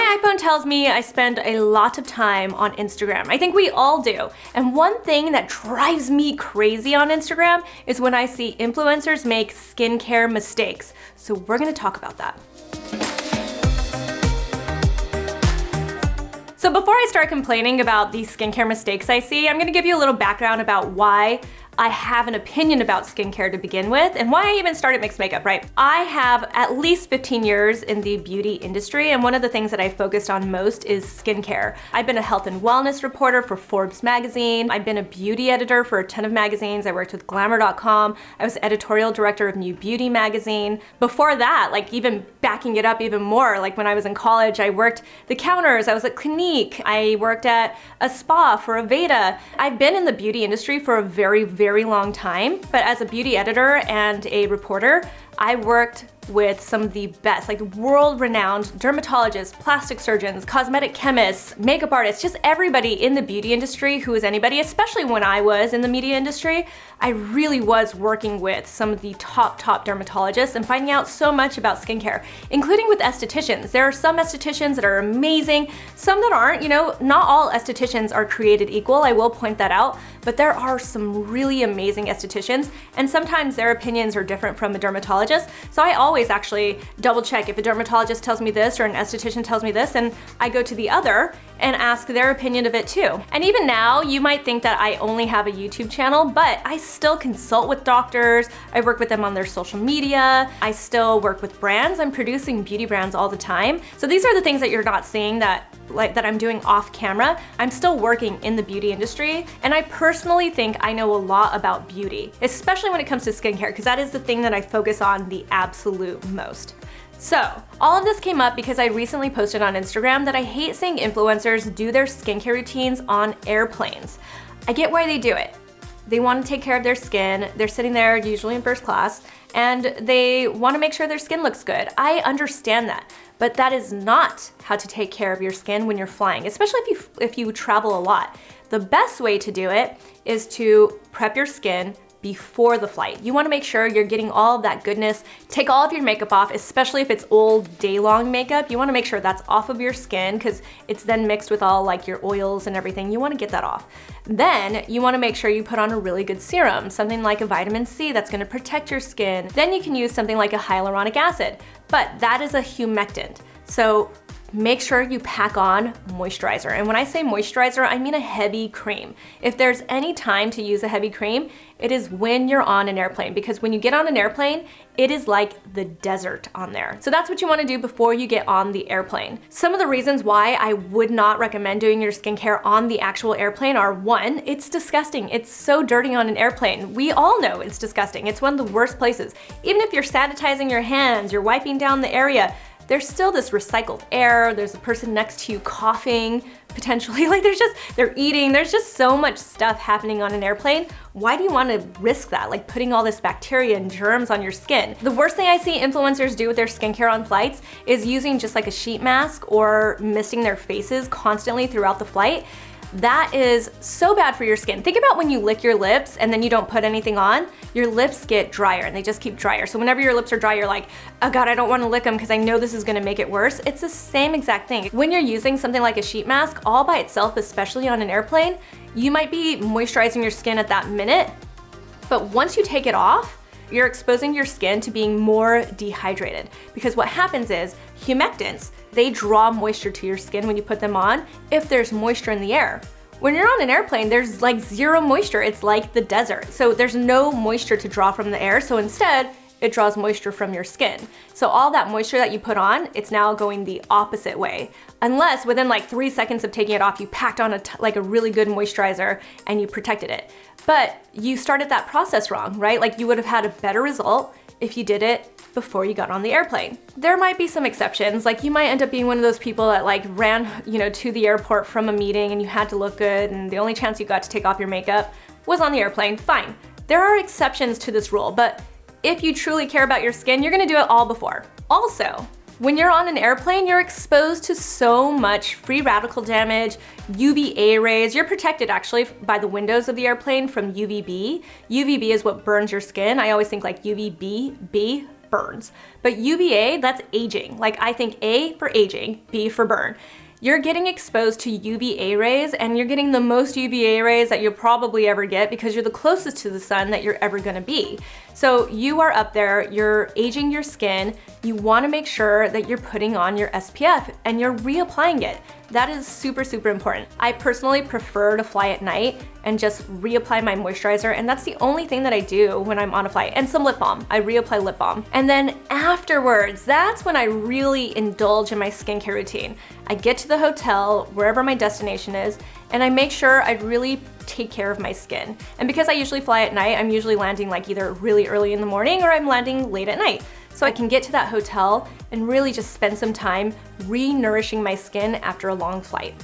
My iPhone tells me I spend a lot of time on Instagram. I think we all do. And one thing that drives me crazy on Instagram is when I see influencers make skincare mistakes. So we're gonna talk about that. So before I start complaining about these skincare mistakes I see, I'm gonna give you a little background about why I have an opinion about skincare to begin with, and why I even started mixed makeup, right? I have at least 15 years in the beauty industry, and one of the things that I focused on most is skincare. I've been a health and wellness reporter for Forbes magazine. I've been a beauty editor for a ton of magazines. I worked with glamour.com. I was editorial director of New Beauty magazine. Before that, like even backing it up even more, like when I was in college, I worked the counters. I was at Clinique. I worked at a spa for Aveda. I've been in the beauty industry for a very long time, but as a beauty editor and a reporter, I worked with some of the best, like world-renowned dermatologists, plastic surgeons, cosmetic chemists, makeup artists, just everybody in the beauty industry who is anybody, especially when I was in the media industry. I really was working with some of the top dermatologists and finding out so much about skincare, including with estheticians. There are some estheticians that are amazing, some that aren't. You know, not all estheticians are created equal, I will point that out, but there are some really amazing estheticians, and sometimes their opinions are different from a dermatologist. So I always actually double check if a dermatologist tells me this or an esthetician tells me this, and I go to the other and ask their opinion of it too. And even now, you might think that I only have a YouTube channel, but I still consult with doctors. I work with them on their social media. I still work with brands. I'm producing beauty brands all the time. So these are the things that you're not seeing that I'm doing off camera. I'm still working in the beauty industry, and I personally think I know a lot about beauty, especially when it comes to skincare, because that is the thing that I focus on the absolute most. So, all of this came up because I recently posted on Instagram that I hate seeing influencers do their skincare routines on airplanes. I get why they do it. They want to take care of their skin, they're sitting there usually in first class, and they want to make sure their skin looks good. I understand that, but that is not how to take care of your skin when you're flying, especially if you travel a lot. The best way to do it is to prep your skin before the flight. You want to make sure you're getting all of that goodness. Take all of your makeup off, especially if it's old day-long makeup. You want to make sure that's off of your skin because it's then mixed with all like your oils and everything. You want to get that off. Then you want to make sure you put on a really good serum, something like a vitamin C that's going to protect your skin. Then you can use something like a hyaluronic acid, but that is a humectant. So make sure you pack on moisturizer. And when I say moisturizer, I mean a heavy cream. If there's any time to use a heavy cream, it is when you're on an airplane, because when you get on an airplane, it is like the desert on there. So that's what you want to do before you get on the airplane. Some of the reasons why I would not recommend doing your skincare on the actual airplane are: one, it's disgusting. It's so dirty on an airplane. We all know it's disgusting. It's one of the worst places. Even if you're sanitizing your hands, you're wiping down the area, there's still this recycled air, there's a person next to you coughing, potentially, like they're eating, there's just so much stuff happening on an airplane. Why do you want to risk that, like putting all this bacteria and germs on your skin? The worst thing I see influencers do with their skincare on flights is using just like a sheet mask or misting their faces constantly throughout the flight. That is so bad for your skin. Think about when you lick your lips and then you don't put anything on, your lips get drier and they just keep drier. So whenever your lips are dry, you're like, oh God, I don't want to lick them because I know this is gonna make it worse. It's the same exact thing. When you're using something like a sheet mask all by itself, especially on an airplane, you might be moisturizing your skin at that minute, but once you take it off, you're exposing your skin to being more dehydrated, because what happens is humectants, they draw moisture to your skin when you put them on if there's moisture in the air. When you're on an airplane, there's like zero moisture. It's like the desert. So there's no moisture to draw from the air. So instead, it draws moisture from your skin. So all that moisture that you put on, it's now going the opposite way. Unless within like 3 seconds of taking it off, you packed on like a really good moisturizer and you protected it. But you started that process wrong, right? Like you would have had a better result if you did it before you got on the airplane. There might be some exceptions, like you might end up being one of those people that like ran, to the airport from a meeting and you had to look good and the only chance you got to take off your makeup was on the airplane. Fine. There are exceptions to this rule, but if you truly care about your skin, you're gonna do it all before. Also, when you're on an airplane, you're exposed to so much free radical damage, UVA rays. You're protected actually by the windows of the airplane from UVB. UVB is what burns your skin. I always think like UVB, burns. But UVA, that's aging. Like I think A for aging, B for burn. You're getting exposed to UVA rays, and you're getting the most UVA rays that you'll probably ever get because you're the closest to the sun that you're ever gonna be. So you are up there, you're aging your skin, you wanna make sure that you're putting on your SPF and you're reapplying it. That is super, super important. I personally prefer to fly at night and just reapply my moisturizer, and that's the only thing that I do when I'm on a flight, and some lip balm. I reapply lip balm. And then afterwards, that's when I really indulge in my skincare routine. I get to the hotel, wherever my destination is, and I make sure I really take care of my skin. And because I usually fly at night, I'm usually landing like either really early in the morning or I'm landing late at night. So I can get to that hotel and really just spend some time re-nourishing my skin after a long flight.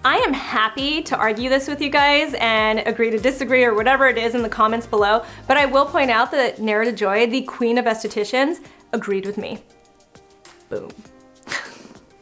I am happy to argue this with you guys and agree to disagree or whatever it is in the comments below, but I will point out that Nara DeJoy, the queen of estheticians, agreed with me. Boom.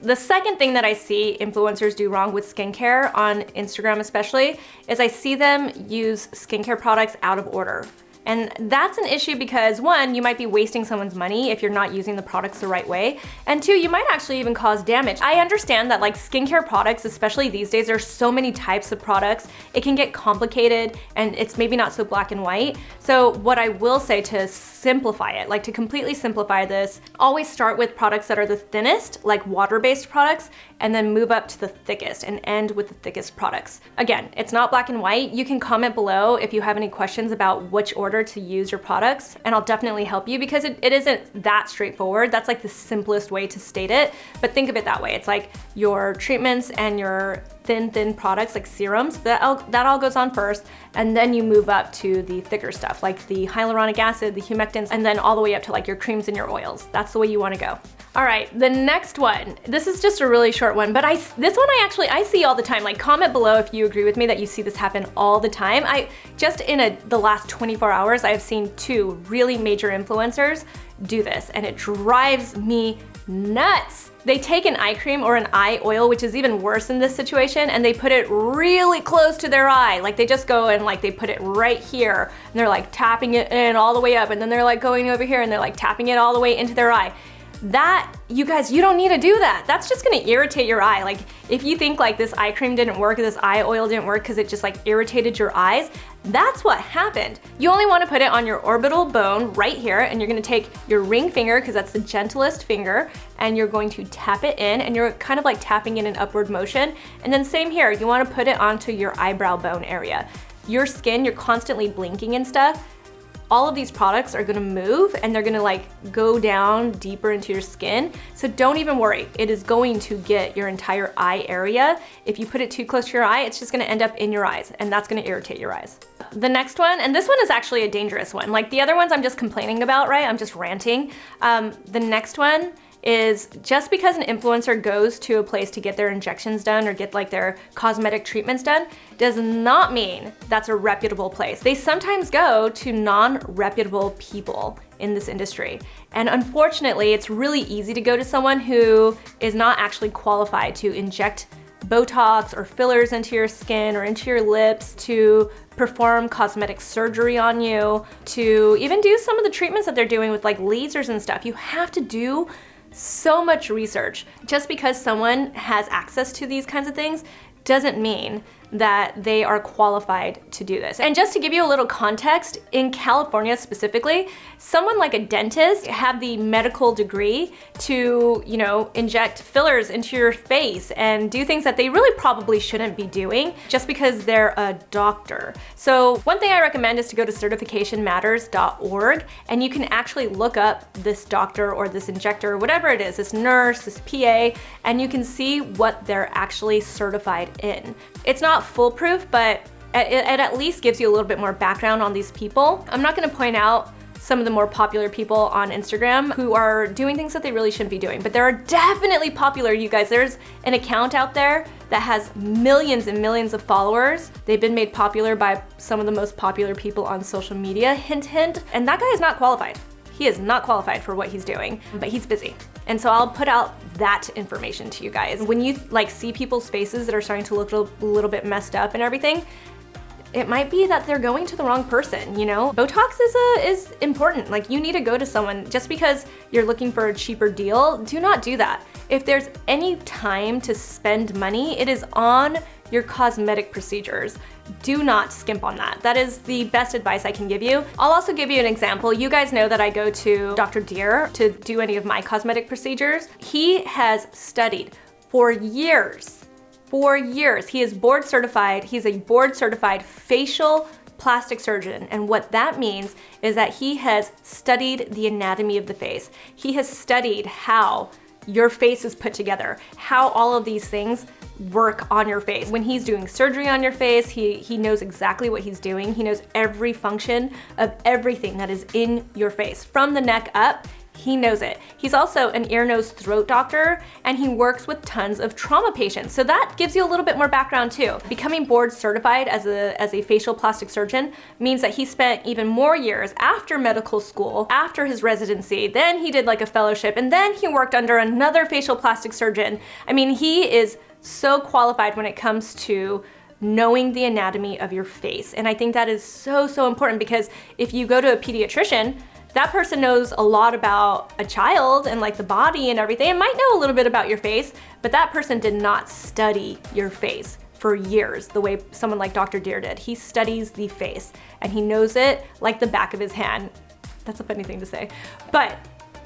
The second thing that I see influencers do wrong with skincare, on Instagram especially, is I see them use skincare products out of order. And that's an issue because one, you might be wasting someone's money if you're not using the products the right way. And two, you might actually even cause damage. I understand that like skincare products, especially these days, there's so many types of products, it can get complicated and it's maybe not so black and white. So what I will say to simplify it, like to completely simplify this, always start with products that are the thinnest, like water-based products, and then move up to the thickest and end with the thickest products. Again, it's not black and white. You can comment below if you have any questions about which order to use your products, and I'll definitely help you because it isn't that straightforward. That's like the simplest way to state it, but think of it that way. It's like your treatments and your thin products like serums, that all goes on first, and then you move up to the thicker stuff like the hyaluronic acid, the humectants, and then all the way up to like your creams and your oils. That's the way you want to go. All right, the next one. This is just a really short one, but this one I see all the time. Like comment below if you agree with me that you see this happen all the time. Just in the last 24 hours, I've seen 2 really major influencers do this, and it drives me nuts. They take an eye cream or an eye oil, which is even worse in this situation, and they put it really close to their eye. Like they just go and like they put it right here, and they're like tapping it in all the way up, and then they're like going over here and they're like tapping it all the way into their eye. That, you guys, you don't need to do that. That's just gonna irritate your eye. Like if you think like this eye cream didn't work or this eye oil didn't work because it just like irritated your eyes, that's what happened. You only wanna put it on your orbital bone right here, and you're gonna take your ring finger, because that's the gentlest finger, and you're going to tap it in, and you're kind of like tapping in an upward motion. And then same here, you wanna put it onto your eyebrow bone area. Your skin, you're constantly blinking and stuff. All of these products are gonna move and they're gonna like go down deeper into your skin. So don't even worry, it is going to get your entire eye area. If you put it too close to your eye, it's just gonna end up in your eyes, and that's gonna irritate your eyes. The next one, and this one is actually a dangerous one. Like the other ones I'm just complaining about, right? I'm just ranting. The next one is just because an influencer goes to a place to get their injections done or get like their cosmetic treatments done does not mean that's a reputable place. They sometimes go to non-reputable people in this industry. And unfortunately, it's really easy to go to someone who is not actually qualified to inject Botox or fillers into your skin or into your lips, to perform cosmetic surgery on you, to even do some of the treatments that they're doing with like lasers and stuff. You have to do so much research. Just because someone has access to these kinds of things doesn't mean that they are qualified to do this. And just to give you a little context, in California specifically, someone like a dentist have the medical degree to, you know, inject fillers into your face and do things that they really probably shouldn't be doing just because they're a doctor. So one thing I recommend is to go to certificationmatters.org, and you can actually look up this doctor or this injector, whatever it is, this nurse, this PA, and you can see what they're actually certified in. It's not foolproof, but it at least gives you a little bit more background on these people. I'm not gonna point out some of the more popular people on Instagram who are doing things that they really shouldn't be doing, but there are definitely popular, you guys. There's an account out there that has millions and millions of followers. They've been made popular by some of the most popular people on social media, hint, hint, and that guy is not qualified. He is not qualified for what he's doing, but he's busy. And so I'll put out that information to you guys. When you like see people's faces that are starting to look a little bit messed up and everything, it might be that they're going to the wrong person, you know? Botox is important. Like, you need to go to someone. Just because you're looking for a cheaper deal, do not do that. If there's any time to spend money, it is on your cosmetic procedures. Do not skimp on that. That is the best advice I can give you. I'll also give you an example. You guys know that I go to Dr. Deer to do any of my cosmetic procedures. He has studied for years. For years. He is board certified. He's a board certified facial plastic surgeon. And what that means is that he has studied the anatomy of the face. He has studied how your face is put together, how all of these things work on your face. When he's doing surgery on your face, he knows exactly what he's doing. He knows every function of everything that is in your face. From the neck up, he knows it. He's also an ear, nose, throat doctor, and he works with tons of trauma patients. So that gives you a little bit more background too. Becoming board certified as a facial plastic surgeon means that he spent even more years after medical school, after his residency, then he did like a fellowship, and then he worked under another facial plastic surgeon. I mean, he is so qualified when it comes to knowing the anatomy of your face. And I think that is so, so important, because if you go to a pediatrician, that person knows a lot about a child and like the body and everything, and might know a little bit about your face, but that person did not study your face for years the way someone like Dr. Deer did. He studies the face and he knows it like the back of his hand. That's a funny thing to say, but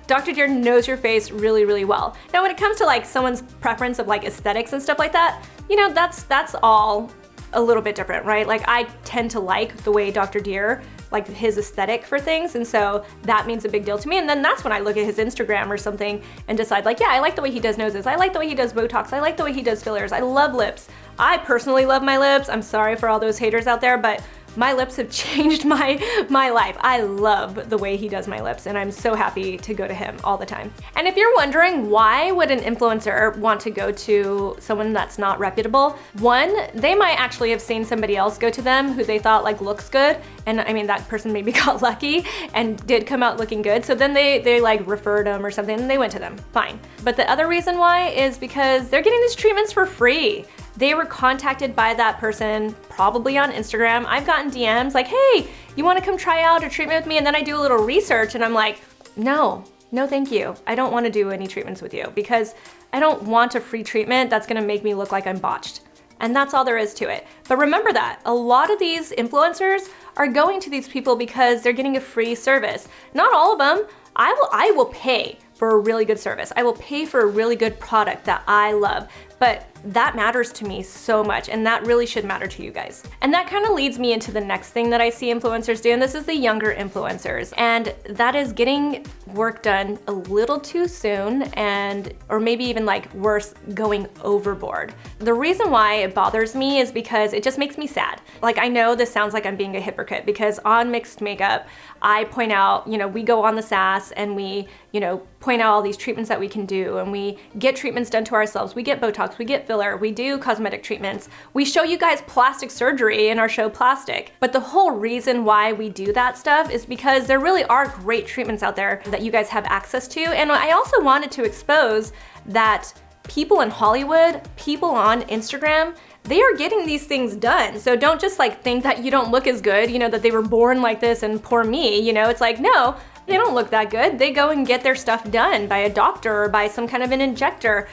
Dr. Deer knows your face really, really well. Now, when it comes to like someone's preference of like aesthetics and stuff like that, you know, that's all a little bit different, right? Like, I tend to like the way Dr. Deer, like his aesthetic for things, and so that means a big deal to me. And then that's when I look at his Instagram or something and decide like, yeah, I like the way he does noses, I like the way he does Botox, I like the way he does fillers, I love lips. I personally love my lips. I'm sorry for all those haters out there, but my lips have changed my life. I love the way he does my lips, and I'm so happy to go to him all the time. And if you're wondering why would an influencer want to go to someone that's not reputable, one, they might actually have seen somebody else go to them who they thought like looks good, and I mean, that person maybe got lucky and did come out looking good, so then they like referred them or something and they went to them, fine. But the other reason why is because they're getting these treatments for free. They were contacted by that person, probably on Instagram. I've gotten DMs like, hey, you wanna come try out a treatment with me? And then I do a little research and I'm like, no thank you. I don't wanna do any treatments with you, because I don't want a free treatment that's gonna make me look like I'm botched. And that's all there is to it. But remember that a lot of these influencers are going to these people because they're getting a free service. Not all of them. I will pay for a really good service. I will pay for a really good product that I love, but that matters to me so much, and that really should matter to you guys. And that kind of leads me into the next thing that I see influencers do, and this is the younger influencers, and that is getting work done a little too soon, and or maybe even like worse, going overboard. The reason why it bothers me is because it just makes me sad. Like, I know this sounds like I'm being a hypocrite, because on Mixed Makeup, I point out, you know, we go on the SAS and we, you know, point out all these treatments that we can do, and we get treatments done to ourselves. We get Botox, we get filler, we do cosmetic treatments. We show you guys plastic surgery in our show Plastic. But the whole reason why we do that stuff is because there really are great treatments out there that you guys have access to. And I also wanted to expose that people in Hollywood, people on Instagram, they are getting these things done. So don't just like think that you don't look as good, you know, that they were born like this and poor me, you know, it's like, no, they don't look that good. They go and get their stuff done by a doctor or by some kind of an injector.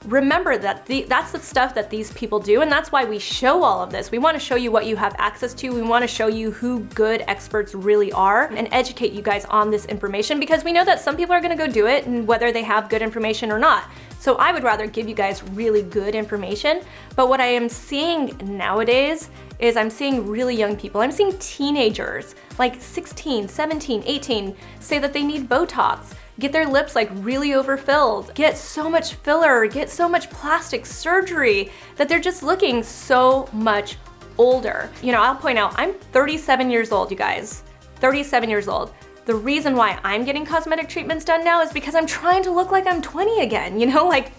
Remember that that's the stuff that these people do, and that's why we show all of this. We want to show you what you have access to. We want to show you who good experts really are and educate you guys on this information, because we know that some people are going to go do it, and whether they have good information or not. So I would rather give you guys really good information. But what I am seeing nowadays is I'm seeing really young people. I'm seeing teenagers like 16, 17, 18 say that they need Botox, get their lips like really overfilled, get so much filler, get so much plastic surgery that they're just looking so much older. You know, I'll point out, I'm 37 years old, you guys, 37 years old. The reason why I'm getting cosmetic treatments done now is because I'm trying to look like I'm 20 again, you know, like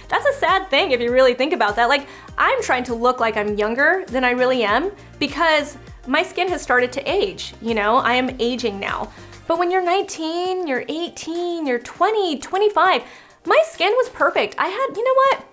that's a sad thing if you really think about that. Like, I'm trying to look like I'm younger than I really am because my skin has started to age, you know, I am aging now. But when you're 19, you're 18, you're 20, 25, my skin was perfect. I had, you know what?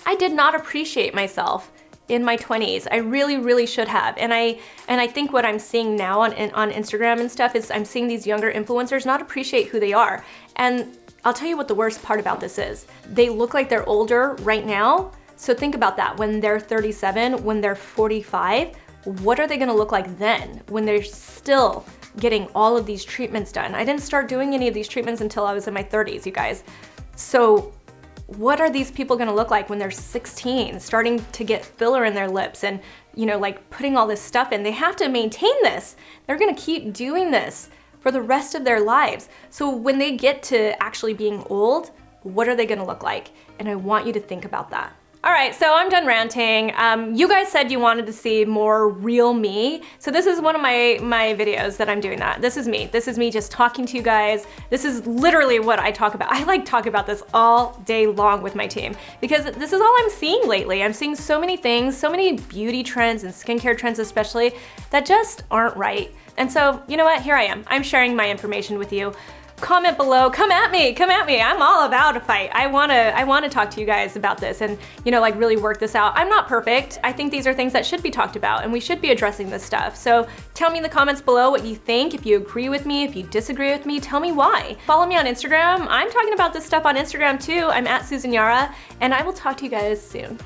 I did not appreciate myself in my 20s. I really, really should have. And I think what I'm seeing now on Instagram and stuff is I'm seeing these younger influencers not appreciate who they are. And I'll tell you what the worst part about this is. They look like they're older right now. So think about that. When they're 37, when they're 45, what are they gonna look like then when they're still getting all of these treatments done? I didn't start doing any of these treatments until I was in my 30s, you guys. So what are these people gonna look like when they're 16, starting to get filler in their lips and, you know, like putting all this stuff in? They have to maintain this. They're gonna keep doing this for the rest of their lives. So when they get to actually being old, what are they gonna look like? And I want you to think about that. All right, so I'm done ranting. You guys said you wanted to see more real me. So this is one of my videos that I'm doing that. This is me. This is me just talking to you guys. This is literally what I talk about. I like talk about this all day long with my team because this is all I'm seeing lately. I'm seeing so many things, so many beauty trends and skincare trends especially that just aren't right. And so, you know what? Here I am. I'm sharing my information with you. Comment below, come at me. I'm all about a fight. I wanna talk to you guys about this and, you know, like really work this out. I'm not perfect. I think these are things that should be talked about and we should be addressing this stuff. So tell me in the comments below what you think. If you agree with me, if you disagree with me, tell me why. Follow me on Instagram. I'm talking about this stuff on Instagram too. I'm at Susan Yara and I will talk to you guys soon.